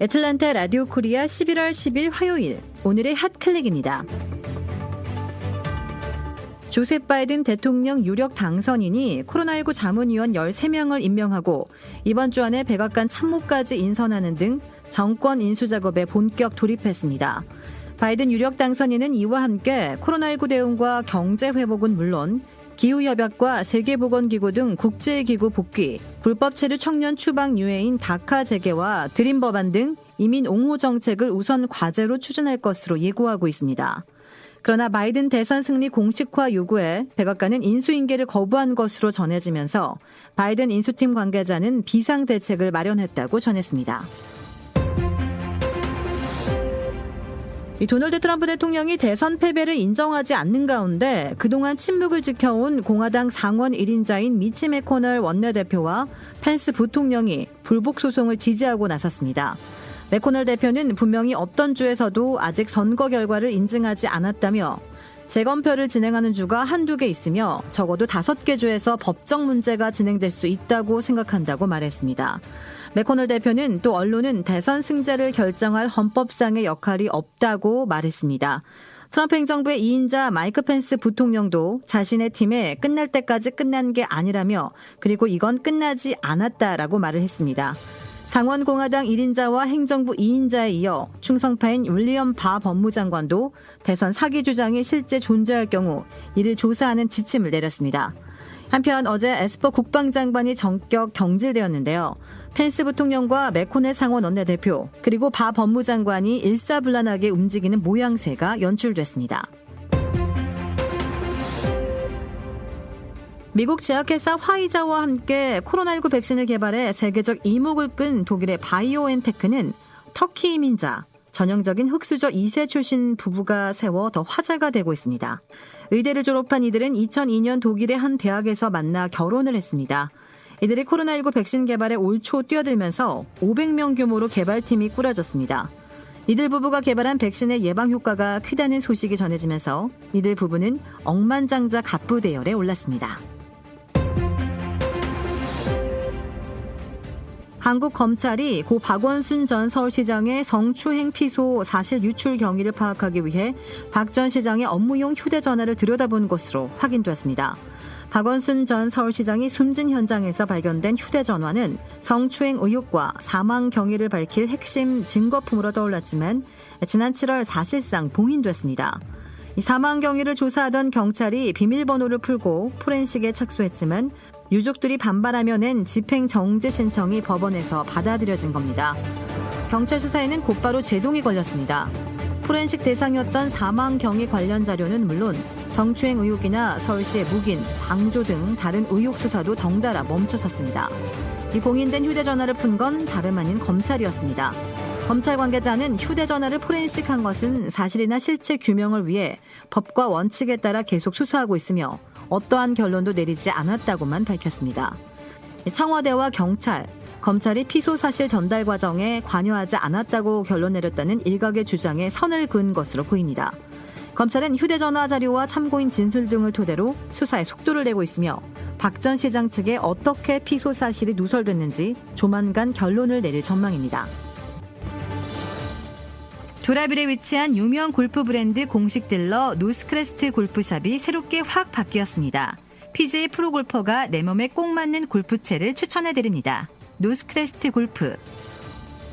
애틀랜타 라디오 코리아 11월 10일 화요일 오늘의 핫클릭입니다. 조셉 바이든 대통령 유력 당선인이 코로나19 자문위원 13명을 임명하고 이번 주 안에 백악관 참모까지 인선하는 등 정권 인수 작업에 본격 돌입했습니다. 바이든 유력 당선인은 이와 함께 코로나19 대응과 경제 회복은 물론 기후협약과 세계보건기구 등 국제기구 복귀, 불법 체류 청년 추방 유해인 다카 재개와 드림 법안 등 이민 옹호 정책을 우선 과제로 추진할 것으로 예고하고 있습니다. 그러나 바이든 대선 승리 공식화 요구에 백악관은 인수인계를 거부한 것으로 전해지면서 바이든 인수팀 관계자는 비상대책을 마련했다고 전했습니다. 도널드 트럼프 대통령이 대선 패배를 인정하지 않는 가운데 그동안 침묵을 지켜온 공화당 상원 1인자인 미치 매코널 원내대표와 펜스 부통령이 불복 소송을 지지하고 나섰습니다. 매코널 대표는 분명히 어떤 주에서도 아직 선거 결과를 인증하지 않았다며 재검표를 진행하는 주가 한두 개 있으며 적어도 5개 주에서 법적 문제가 진행될 수 있다고 생각한다고 말했습니다. 매코널 대표는 또 언론은 대선 승자를 결정할 헌법상의 역할이 없다고 말했습니다. 트럼프 행정부의 2인자 마이크 펜스 부통령도 자신의 팀에 끝날 때까지 끝난 게 아니라며 그리고 이건 끝나지 않았다라고 말을 했습니다. 상원 공화당 1인자와 행정부 2인자에 이어 충성파인 윌리엄 바 법무장관도 대선 사기 주장이 실제 존재할 경우 이를 조사하는 지침을 내렸습니다. 한편 어제 에스퍼 국방장관이 전격 경질되었는데요. 펜스 부통령과 매코넬 상원 원내대표 그리고 바 법무장관이 일사불란하게 움직이는 모양새가 연출됐습니다. 미국 제약회사 화이자와 함께 코로나19 백신을 개발해 세계적 이목을 끈 독일의 바이오엔테크는 터키 이민자, 전형적인 흑수저 2세 출신 부부가 세워 더 화제가 되고 있습니다. 의대를 졸업한 이들은 2002년 독일의 한 대학에서 만나 결혼을 했습니다. 이들이 코로나19 백신 개발에 올 초 뛰어들면서 500명 규모로 개발팀이 꾸려졌습니다. 이들 부부가 개발한 백신의 예방 효과가 크다는 소식이 전해지면서 이들 부부는 억만장자 갑부 대열에 올랐습니다. 한국 검찰이 고 박원순 전 서울시장의 성추행 피소 사실 유출 경위를 파악하기 위해 박 전 시장의 업무용 휴대전화를 들여다본 것으로 확인됐습니다. 박원순 전 서울시장이 숨진 현장에서 발견된 휴대전화는 성추행 의혹과 사망 경위를 밝힐 핵심 증거품으로 떠올랐지만 지난 7월 사실상 봉인됐습니다. 이 사망 경위를 조사하던 경찰이 비밀번호를 풀고 포렌식에 착수했지만 유족들이 반발하며 낸 집행정지 신청이 법원에서 받아들여진 겁니다. 경찰 수사에는 곧바로 제동이 걸렸습니다. 포렌식 대상이었던 사망 경위 관련 자료는 물론 성추행 의혹이나 서울시의 묵인, 방조 등 다른 의혹 수사도 덩달아 멈춰섰습니다. 이 봉인된 휴대전화를 푼 건 다름 아닌 검찰이었습니다. 검찰 관계자는 휴대전화를 포렌식한 것은 사실이나 실체 규명을 위해 법과 원칙에 따라 계속 수사하고 있으며 어떠한 결론도 내리지 않았다고만 밝혔습니다. 청와대와 경찰, 검찰이 피소 사실 전달 과정에 관여하지 않았다고 결론 내렸다는 일각의 주장에 선을 그은 것으로 보입니다. 검찰은 휴대전화 자료와 참고인 진술 등을 토대로 수사에 속도를 내고 있으며 박 전 시장 측에 어떻게 피소 사실이 누설됐는지 조만간 결론을 내릴 전망입니다. 도라빌에 위치한 유명 골프 브랜드 공식 딜러 노스크레스트 골프샵이 새롭게 확 바뀌었습니다. PGA 프로골퍼가 내 몸에 꼭 맞는 골프채를 추천해드립니다. 노스크레스트 골프.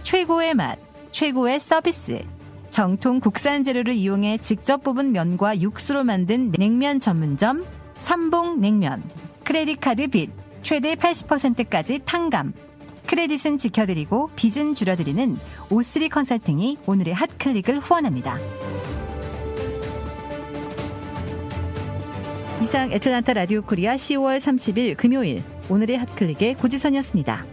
최고의 맛, 최고의 서비스. 정통 국산 재료를 이용해 직접 뽑은 면과 육수로 만든 냉면 전문점 삼봉냉면. 크레딧카드 빚 최대 80%까지 탕감. 크레딧은 지켜드리고 빚은 줄여드리는 O3 컨설팅이 오늘의 핫클릭을 후원합니다. 이상 애틀랜타 라디오 코리아 10월 30일 금요일 오늘의 핫클릭의 고지선이었습니다.